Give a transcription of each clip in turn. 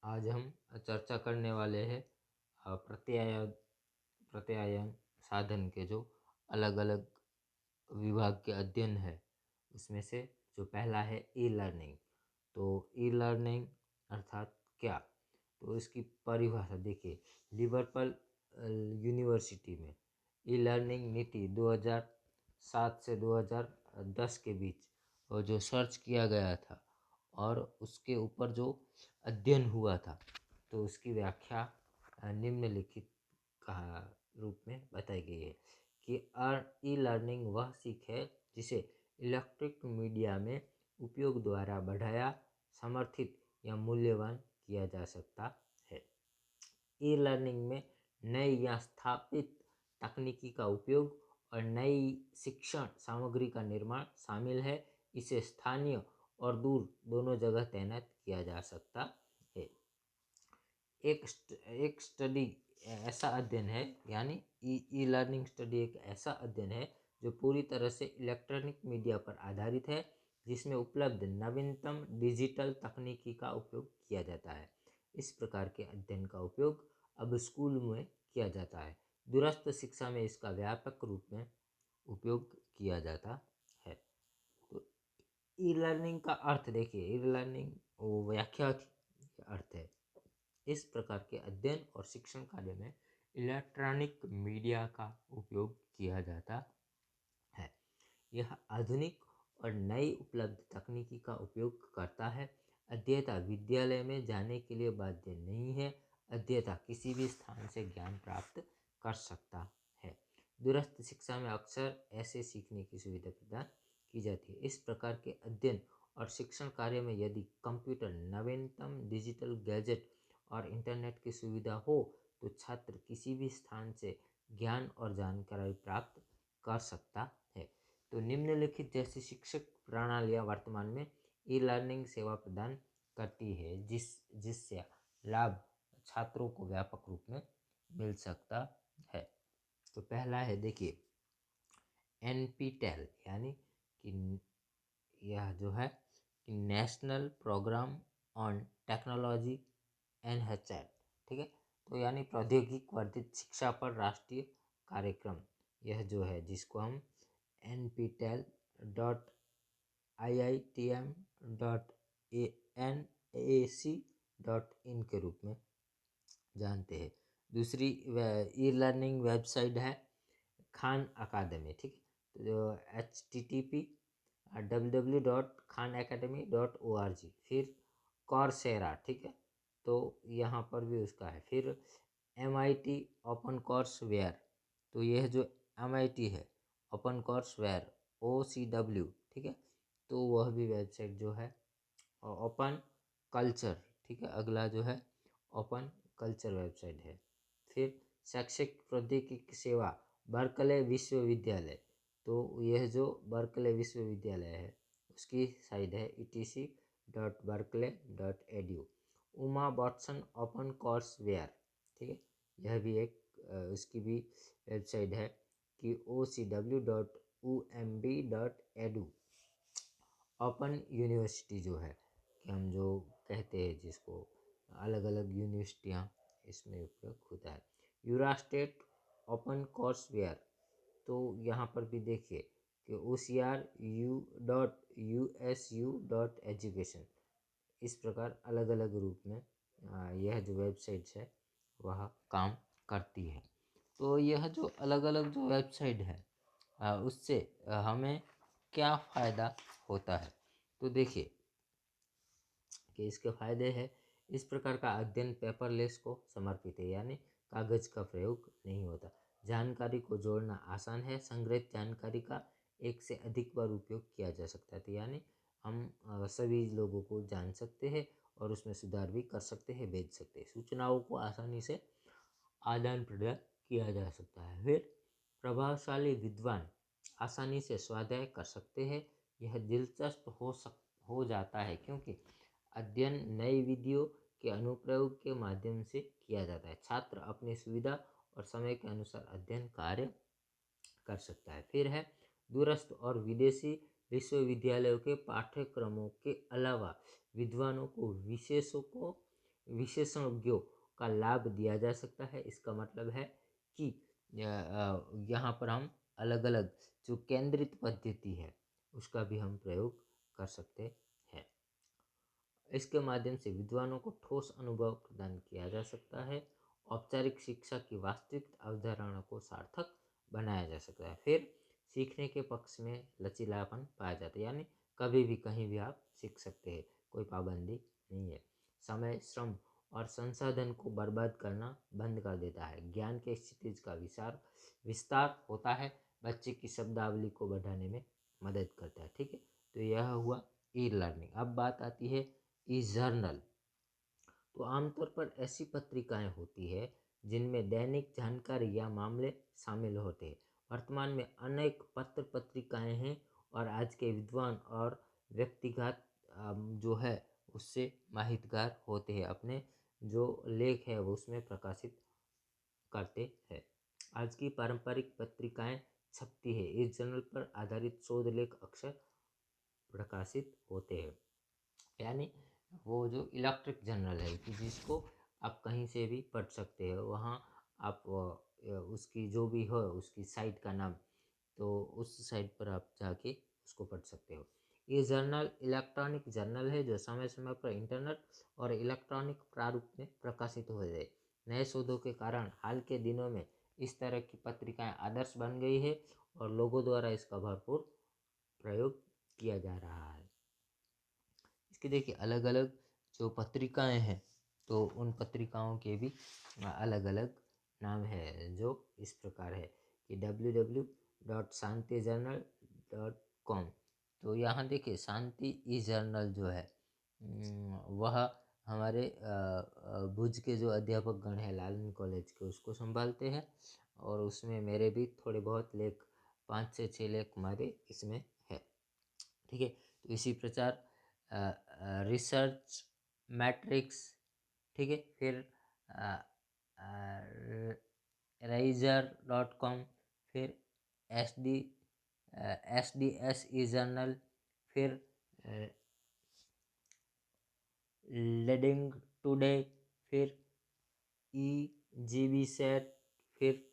आज हम चर्चा करने वाले हैं प्रत्यायन साधन के जो अलग अलग विभाग के अध्ययन है, उसमें से जो पहला है ई लर्निंग। तो ई लर्निंग अर्थात क्या, तो इसकी परिभाषा देखिए। लिबर्पल यूनिवर्सिटी में ई लर्निंग नीति 2007 से 2010 के बीच और जो सर्च किया गया था और उसके ऊपर जो अध्ययन हुआ था, तो उसकी व्याख्या निम्नलिखित कहा रूप में बताई गई है कि ई लर्निंग वह सीख है जिसे इलेक्ट्रिक मीडिया में उपयोग द्वारा बढ़ाया, समर्थित या मूल्यवान किया जा सकता है। ई लर्निंग में नई या स्थापित तकनीकी का उपयोग और नई शिक्षण सामग्री का निर्माण शामिल है। इसे स्थानीय और दूर दोनों जगह तैनात किया जा सकता है। एक स्टडी ऐसा अध्ययन है, यानी ई लर्निंग स्टडी एक ऐसा अध्ययन है जो पूरी तरह से इलेक्ट्रॉनिक मीडिया पर आधारित है, जिसमें उपलब्ध नवीनतम डिजिटल तकनीकी का उपयोग किया जाता है। इस प्रकार के अध्ययन का उपयोग अब स्कूल में किया जाता है। दूरस्थ शिक्षा में इसका व्यापक रूप में उपयोग किया जाता है। तो ई लर्निंग का अर्थ देखिए, ई लर्निंग व्याख्या अर्थ है इस प्रकार के अध्ययन और शिक्षण कार्य में इलेक्ट्रॉनिक मीडिया का उपयोग किया जाता है। यह आधुनिक और नई उपलब्ध तकनीकी का उपयोग करता है। अध्येता विद्यालय में जाने के लिए बाध्य नहीं है। अध्येता किसी भी स्थान से ज्ञान प्राप्त कर सकता है। दूरस्थ शिक्षा में अक्सर ऐसे सीखने की सुविधा प्रदान की जाती है। इस प्रकार के अध्ययन और शिक्षण कार्य में यदि कंप्यूटर, नवीनतम डिजिटल गैजेट और इंटरनेट की सुविधा हो, तो छात्र किसी भी स्थान से ज्ञान और जानकारी प्राप्त कर सकता है। तो निम्नलिखित जैसी शिक्षक प्रणालियाँ वर्तमान में ई लर्निंग सेवा प्रदान करती है, जिससे लाभ छात्रों को व्यापक रूप में मिल सकता है। तो पहला है देखिए NPTEL, यानी कि यह जो है कि national programme on technology NHT, ठीक है। तो यानी प्रौद्योगिक वर्धित शिक्षा पर राष्ट्रीय कार्यक्रम, यह जो है जिसको हम nptel.iitm.nac.in के रूप में जानते हैं। दूसरी ई लर्निंग वेबसाइट है खान अकादमी, ठीक है। तो जो http://www.khanacademy.org, फिर कॉर्सेरा, ठीक है। तो यहाँ पर भी उसका है। फिर MIT ओपन कोर्स वेयर, तो यह जो MIT है ओपन कोर्स वेयर OCW, ठीक है। तो वह भी वेबसाइट जो है ओपन कल्चर, ठीक है। अगला जो है ओपन कल्चर वेबसाइट है। फिर शैक्षिक प्रौद्योगिकी सेवा बर्कले विश्वविद्यालय, तो यह जो बर्कले विश्वविद्यालय है उसकी साइट है etc.berkeley.edu। Uma Watson open courseware, ठीक है। यह भी एक उसकी भी वेबसाइट है कि ocw.umb.edu। ओपन यूनिवर्सिटी जो है कि हम जो कहते हैं जिसको अलग अलग यूनिवर्सिटियाँ इसमें उपयोग होता है। यूरास्टेट ओपन कोर्स वेयर, तो यहाँ पर भी देखिए कि ocru.usu.education। इस प्रकार अलग अलग रूप में यह जो वेबसाइट्स है वह काम करती है। तो यह जो अलग अलग जो वेबसाइट है उससे हमें क्या फ़ायदा होता है, तो देखिए कि इसके फ़ायदे हैं। इस प्रकार का अध्ययन पेपरलेस को समर्पित है, यानी कागज़ का प्रयोग नहीं होता। जानकारी को जोड़ना आसान है। संग्रहित जानकारी का एक से अधिक बार उपयोग किया जा सकता है, तो यानी हम सभी लोगों को जान सकते हैं और उसमें सुधार भी कर सकते हैं, भेज सकते हैं। सूचनाओं को आसानी से आदान प्रदान किया जा सकता है। फिर प्रभावशाली विद्वान आसानी से स्वाध्याय कर सकते हैं। यह दिलचस्प हो जाता है क्योंकि अध्ययन नई विधियों के अनुप्रयोग के माध्यम से किया जाता है। छात्र अपनी सुविधा और समय के अनुसार अध्ययन कार्य कर सकता है। फिर है दूरस्थ और विदेशी विश्वविद्यालयों के पाठ्यक्रमों के अलावा विद्वानों को विशेषज्ञों का लाभ दिया जा सकता है। इसका मतलब है कि यहाँ पर हम अलग अलग जो केंद्रित पद्धति है उसका भी हम प्रयोग कर सकते हैं। इसके माध्यम से विद्वानों को ठोस अनुभव प्रदान किया जा सकता है। औपचारिक शिक्षा की वास्तविक अवधारणा को सार्थक बनाया जा सकता है। फिर सीखने के पक्ष में लचीलापन पाया जाता है, यानी कभी भी कहीं भी आप सीख सकते हैं, कोई पाबंदी नहीं है। समय, श्रम और संसाधन को बर्बाद करना बंद कर देता है। ज्ञान के क्षितिज का विस्तार होता है। बच्चे की शब्दावली को बढ़ाने में मदद करता है। ठीक है, तो यह हुआ ई लर्निंग। अब बात आती है ई जर्नल। तो आमतौर पर ऐसी पत्रिकाएं होती है जिनमें दैनिक जानकारी या मामले शामिल होते हैं। वर्तमान में अनेक पत्र पत्रिकाएं हैं और आज के विद्वान और व्यक्तिगत जो है उससे माहितगार होते हैं, अपने जो लेख है वो उसमें प्रकाशित करते हैं। आज की पारंपरिक पत्रिकाएं छपती है। इस जर्नल पर आधारित शोध लेख अक्सर प्रकाशित होते हैं, यानी वो जो इलेक्ट्रिक जर्नल है कि जिसको आप कहीं से भी पढ़ सकते हो। वहाँ आप उसकी जो भी हो उसकी साइट का नाम, तो उस साइट पर आप जाके उसको पढ़ सकते हो। ये जर्नल इलेक्ट्रॉनिक जर्नल है जो समय समय पर इंटरनेट और इलेक्ट्रॉनिक प्रारूप में प्रकाशित हो जाए। नए शोधों के कारण हाल के दिनों में इस तरह की पत्रिकाएं आदर्श बन गई है और लोगों द्वारा इसका भरपूर प्रयोग किया जा रहा है। इसके देखिए अलग अलग जो पत्रिकाएं हैं, तो उन पत्रिकाओं के भी अलग अलग नाम है, जो इस प्रकार है कि www.shantijournal.com। तो यहाँ देखिए शांति ई जर्नल जो है वह हमारे भुज के जो अध्यापक गण है लालन कॉलेज के, उसको संभालते हैं। और उसमें मेरे भी थोड़े बहुत लेख 5 से 6 लेख हमारे इसमें है। ठीक है, तो इसी प्रकार रिसर्च मैट्रिक्स, ठीक है, फिर razer.com, फिर SDS ई जर्नल, फिर लीडिंग टुडे, फिर EGB सेट, फिर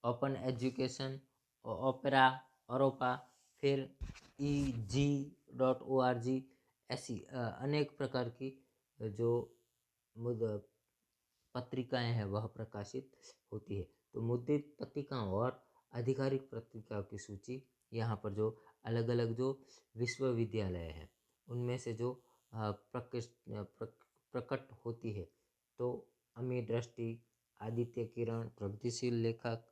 ओपन एजुकेशन, ओपेरा, औरोपा, फिर EG.org। ऐसी अनेक प्रकार की जो पत्रिकाएं हैं वह प्रकाशित होती है। तो मुद्रित पत्रिकाओं और आधिकारिक पत्रिकाओं की सूची यहाँ पर जो अलग अलग जो विश्वविद्यालय हैं उनमें से जो प्रकट होती है, तो अमीर दृष्टि, आदित्य किरण, प्रगतिशील लेखक,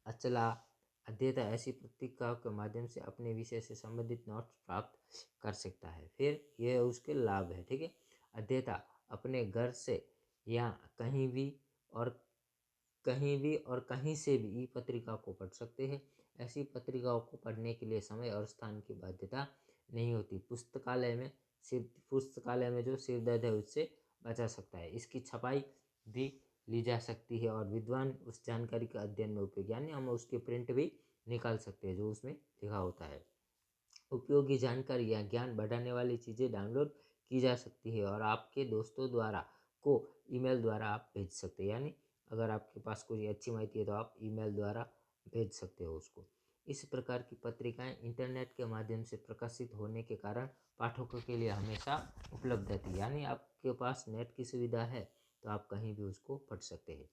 अचला, अध्येता ऐसी पत्रिकाओं के माध्यम से अपने विषय से संबंधित नोट्स प्राप्त कर सकता है। फिर यह उसके लाभ है। ठीक है, अध्येता अपने घर से या कहीं से भी ई पत्रिका को पढ़ सकते हैं। ऐसी पत्रिकाओं को पढ़ने के लिए समय और स्थान की बाध्यता नहीं होती। पुस्तकालय में जो सिरदर्द है उससे बचा सकता है। इसकी छपाई भी ली जा सकती है और विद्वान उस जानकारी का अध्ययन में उपयोग, यानी हम उसके प्रिंट भी निकाल सकते हैं जो उसमें लिखा होता है। उपयोगी जानकारी या ज्ञान बढ़ाने वाली चीज़ें डाउनलोड की जा सकती है और आपके दोस्तों द्वारा को ईमेल द्वारा आप भेज सकते हैं, यानी अगर आपके पास कोई अच्छी माहिती है तो आप ईमेल द्वारा भेज सकते हो उसको। इस प्रकार की पत्रिकाएं इंटरनेट के माध्यम से प्रकाशित होने के कारण पाठकों के लिए हमेशा उपलब्ध रहती है, यानी आपके पास नेट की सुविधा है तो आप कहीं भी उसको पढ़ सकते हैं।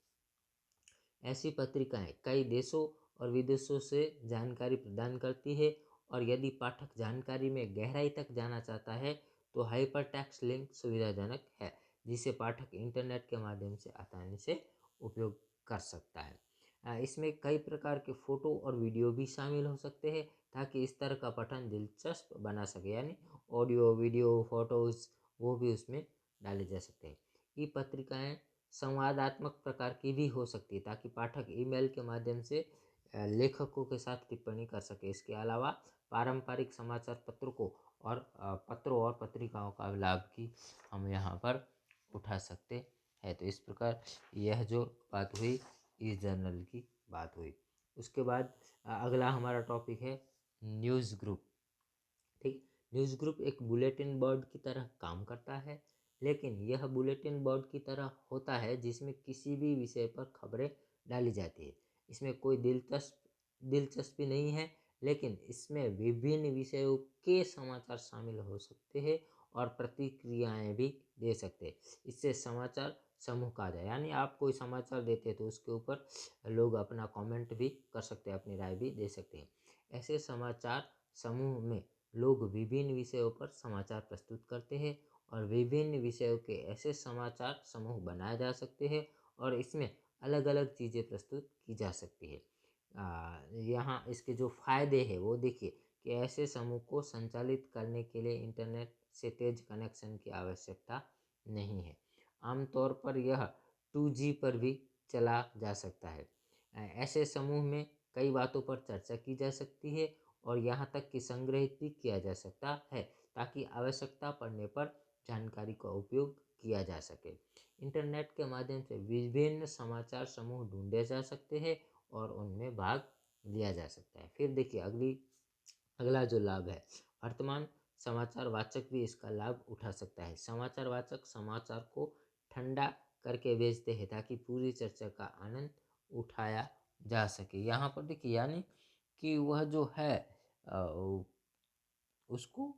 ऐसी पत्रिकाएं कई देशों और विदेशों से जानकारी प्रदान करती है और यदि पाठक जानकारी में गहराई तक जाना चाहता है तो हाइपरटेक्स्ट लिंक सुविधाजनक है, जिसे पाठक इंटरनेट के माध्यम से आसानी से उपयोग कर सकता है। इसमें कई प्रकार के फोटो और वीडियो भी शामिल हो सकते हैं ताकि इस तरह का पठन दिलचस्प बना सके, यानी ऑडियो, वीडियो, फोटोज वो भी उसमें डाले जा सकते हैं। ये पत्रिकाएं संवादात्मक प्रकार की भी हो सकती है ताकि पाठक ईमेल के माध्यम से लेखकों के साथ टिप्पणी कर सके। इसके अलावा पारंपरिक समाचार पत्रों और पत्रिकाओं का लाभ की हम यहाँ पर उठा सकते हैं। तो इस प्रकार यह जो बात हुई इस जर्नल की बात हुई। उसके बाद अगला हमारा टॉपिक है न्यूज़ ग्रुप। ठीक, न्यूज़ ग्रुप एक बुलेटिन बोर्ड की तरह काम करता है। लेकिन यह बुलेटिन बोर्ड की तरह होता है जिसमें किसी भी विषय पर खबरें डाली जाती है। इसमें कोई दिलचस्पी नहीं है, लेकिन इसमें विभिन्न विषयों के समाचार शामिल हो सकते हैं और प्रतिक्रियाएं भी दे सकते हैं। इससे समाचार समूह कहा जाए, यानी आप कोई समाचार देते हैं तो उसके ऊपर लोग अपना कमेंट भी कर सकते हैं, अपनी राय भी दे सकते हैं। ऐसे समाचार समूह में लोग विभिन्न विषयों पर समाचार प्रस्तुत करते हैं और विभिन्न विषयों के ऐसे समाचार समूह बनाए जा सकते हैं और इसमें अलग अलग चीज़ें प्रस्तुत की जा सकती है। यहाँ इसके जो फायदे हैं वो देखिए कि ऐसे समूह को संचालित करने के लिए इंटरनेट से तेज कनेक्शन की आवश्यकता नहीं है। आमतौर पर यह 2G पर भी चला जा सकता है। ऐसे समूह में कई बातों पर चर्चा की जा सकती है और यहाँ तक कि संग्रहित भी किया जा सकता है ताकि आवश्यकता पड़ने पर जानकारी का उपयोग किया जा सके। इंटरनेट के माध्यम से विभिन्न समाचार समूह ढूंढे जा सकते हैं और उनमें भाग लिया जा सकता है। फिर देखिए अगला जो लाभ है, वर्तमान समाचार वाचक भी इसका लाभ उठा सकता है। समाचार वाचक समाचार को ठंडा करके भेजते हैं ताकि पूरी चर्चा का आनंद उठाया जा सके। यहाँ पर देखिए यानी कि वह जो है उसको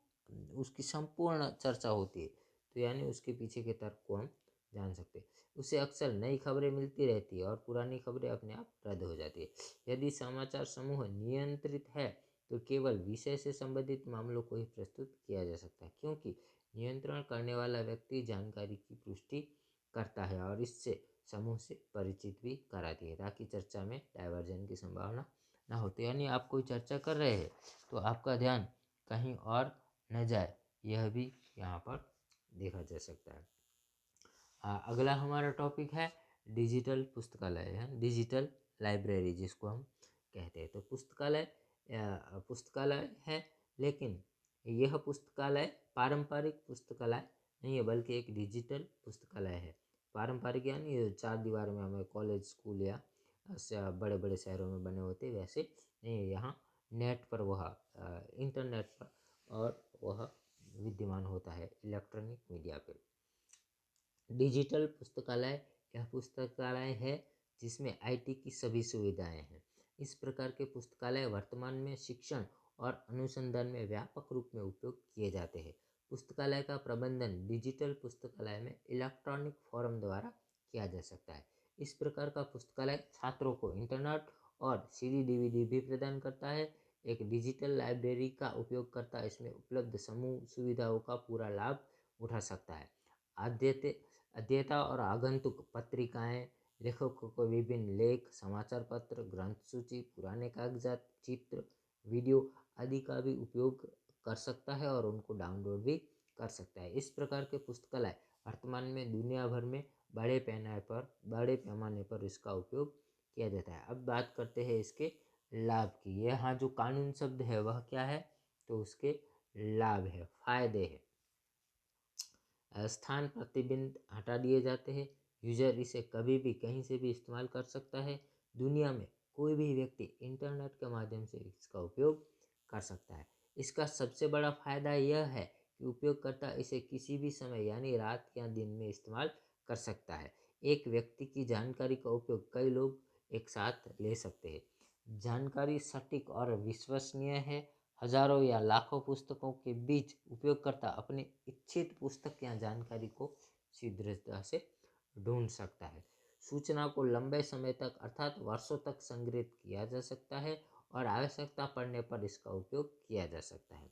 उसकी संपूर्ण चर्चा होती है, तो यानी उसके पीछे के तर्क को हम जान सकते हैं। उसे अक्सर नई खबरें मिलती रहती है और पुरानी खबरें अपने आप रद्द हो जाती है। यदि समाचार समूह नियंत्रित है तो केवल विषय से संबंधित मामलों को ही प्रस्तुत किया जा सकता है, क्योंकि नियंत्रण करने वाला व्यक्ति जानकारी की पुष्टि करता है और इससे समूह से परिचित भी कराती है ताकि चर्चा में डाइवर्जन की संभावना ना होती। यानी आप कोई चर्चा कर रहे हैं तो आपका ध्यान कहीं और न जाए, यह भी यहाँ पर देखा जा सकता है। अगला हमारा टॉपिक है डिजिटल पुस्तकालय है, डिजिटल लाइब्रेरी जिसको हम कहते हैं। तो पुस्तकालय है, लेकिन यह पुस्तकालय पारंपरिक पुस्तकालय नहीं है बल्कि एक डिजिटल पुस्तकालय है। पारंपरिक यानी 4 दीवार में हमें कॉलेज स्कूल या बड़े बड़े शहरों में बने होते वैसे नहीं है। यहाँ नेट पर वह इंटरनेट पर और वह विद्यमान होता है इलेक्ट्रॉनिक मीडिया पर। डिजिटल पुस्तकालय यह पुस्तकालय है जिसमें IT की सभी सुविधाएं हैं। इस प्रकार के पुस्तकालय वर्तमान में शिक्षण और अनुसंधान में व्यापक रूप में उपयोग किए जाते हैं। पुस्तकालय का प्रबंधन डिजिटल पुस्तकालय में इलेक्ट्रॉनिक फॉर्म द्वारा किया जा सकता है। इस प्रकार का पुस्तकालय छात्रों को इंटरनेट और CD/DVD भी प्रदान करता है। एक डिजिटल लाइब्रेरी का उपयोगकर्ता इसमें उपलब्ध समूह सुविधाओं का पूरा लाभ उठा सकता है। अध्येता और आगंतुक पत्रिकाएं, लेखकों को विभिन्न लेख, समाचार पत्र, ग्रंथ सूची, पुराने कागजात, चित्र, वीडियो आदि का भी उपयोग कर सकता है और उनको डाउनलोड भी कर सकता है। इस प्रकार के पुस्तकालय वर्तमान में दुनिया भर में बड़े पैमाने पर इसका उपयोग किया जाता है। अब बात करते हैं इसके लाभ की। यहाँ जो कानून शब्द है वह क्या है, तो उसके लाभ है, फायदे हैं। स्थान प्रतिबंध हटा दिए जाते हैं। यूजर इसे कभी भी कहीं से भी इस्तेमाल कर सकता है। दुनिया में कोई भी व्यक्ति इंटरनेट के माध्यम से इसका उपयोग कर सकता है। इसका सबसे बड़ा फायदा यह है कि उपयोगकर्ता इसे किसी भी समय यानी रात या दिन में इस्तेमाल कर सकता है। एक व्यक्ति की जानकारी का उपयोग कई लोग एक साथ ले सकते हैं। जानकारी सटीक और विश्वसनीय है। हजारों या लाखों पुस्तकों के बीच उपयोगकर्ता अपनी इच्छित पुस्तक या जानकारी को शीघ्रता से ढूंढ सकता है। सूचना को लंबे समय तक अर्थात वर्षों तक संग्रहित किया जा सकता है और आवश्यकता पड़ने पर इसका उपयोग किया जा सकता है।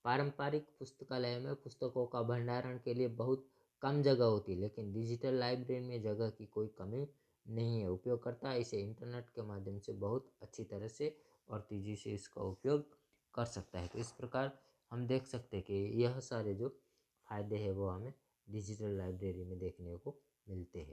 पारंपरिक पुस्तकालय में पुस्तकों का भंडारण के लिए बहुत कम जगह होती है, लेकिन डिजिटल लाइब्रेरी में जगह की कोई कमी नहीं है। उपयोगकर्ता इसे इंटरनेट के माध्यम से बहुत अच्छी तरह से और तेजी से इसका उपयोग कर सकता है। तो इस प्रकार हम देख सकते हैं कि यह सारे जो फायदे हैं वो हमें डिजिटल लाइब्रेरी में देखने को मिलते हैं।